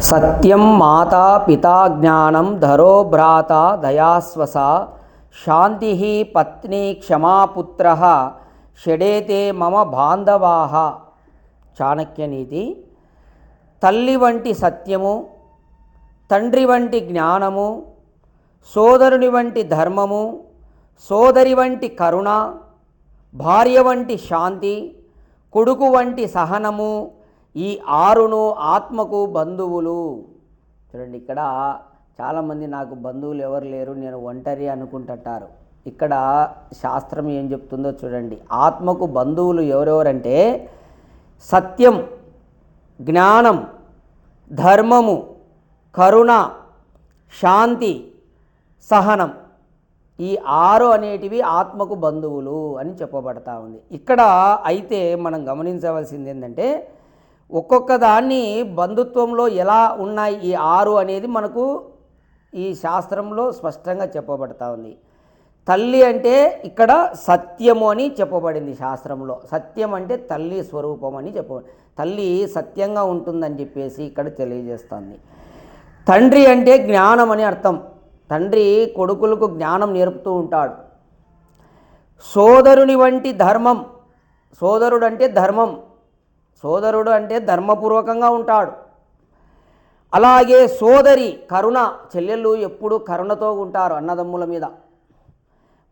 సత్యం మాతా పితా జ్ఞానం ధరో భ్రాత దయాస్వస శాంతి పత్ని క్షమాపుత్ర షడేతే మమ బాంధవాః. చాణక్యనీతి. తల్లి వంటి సత్యము, తండ్రి వంటి జ్ఞానము, సోదరుని వంటి ధర్మము, సోదరి వంటి కరుణ, భార్య వంటి శాంతి, కొడుకు వంటి సహనము, ఈ ఆరును ఆత్మకు బంధువులు. చూడండి, ఇక్కడ చాలామంది నాకు బంధువులు ఎవరు లేరు, నేను ఒంటరి అనుకుంటుంటారు. ఇక్కడ శాస్త్రం ఏం చెప్తుందో చూడండి. ఆత్మకు బంధువులు ఎవరెవరంటే సత్యం, జ్ఞానం, ధర్మము, కరుణ, శాంతి, సహనం. ఈ ఆరు అనేటివి ఆత్మకు బంధువులు అని చెప్పబడతా ఉంది. ఇక్కడ అయితే మనం గమనించవలసింది ఏంటంటే, ఒక్కొక్క దాన్ని బంధుత్వంలో ఎలా ఉన్నాయి ఈ ఆరు అనేది మనకు ఈ శాస్త్రంలో స్పష్టంగా చెప్పబడతా ఉంది. తల్లి అంటే ఇక్కడ సత్యము అని చెప్పబడింది శాస్త్రంలో. సత్యం అంటే తల్లి స్వరూపం అని చెప్పబడింది. తల్లి సత్యంగా ఉంటుందని చెప్పేసి ఇక్కడ తెలియజేస్తుంది. తండ్రి అంటే జ్ఞానం అని అర్థం. తండ్రి కొడుకులకు జ్ఞానం నేర్పుతూ ఉంటాడు. సోదరుని వంటి ధర్మం. సోదరుడు అంటే ధర్మం. సోదరుడు అంటే ధర్మపూర్వకంగా ఉంటాడు. అలాగే సోదరి కరుణ. చెల్లెళ్ళు ఎప్పుడు కరుణతో ఉంటారు అన్నదమ్ముల మీద.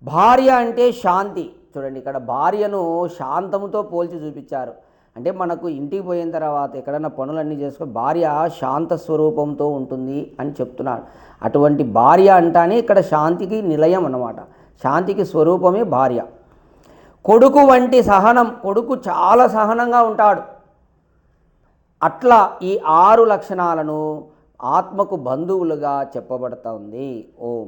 భార్య అంటే శాంతి. చూడండి, ఇక్కడ భార్యను శాంతముతో పోల్చి చూపించారు. అంటే మనకు ఇంటికి పోయిన తర్వాత ఎక్కడైనా పనులన్నీ చేసుకొని భార్య శాంత స్వరూపంతో ఉంటుంది అని చెప్తున్నాడు. అటువంటి భార్య అంటానే ఇక్కడ శాంతికి నిలయం అన్నమాట. శాంతికి స్వరూపమే భార్య. కొడుకు వంటి సహనం. కొడుకు చాలా సహనంగా ఉంటాడు. అట్లా ఈ ఆరు లక్షణాలను ఆత్మకు బంధువులుగా చెప్పబడుతూ ఉంది. ఓం.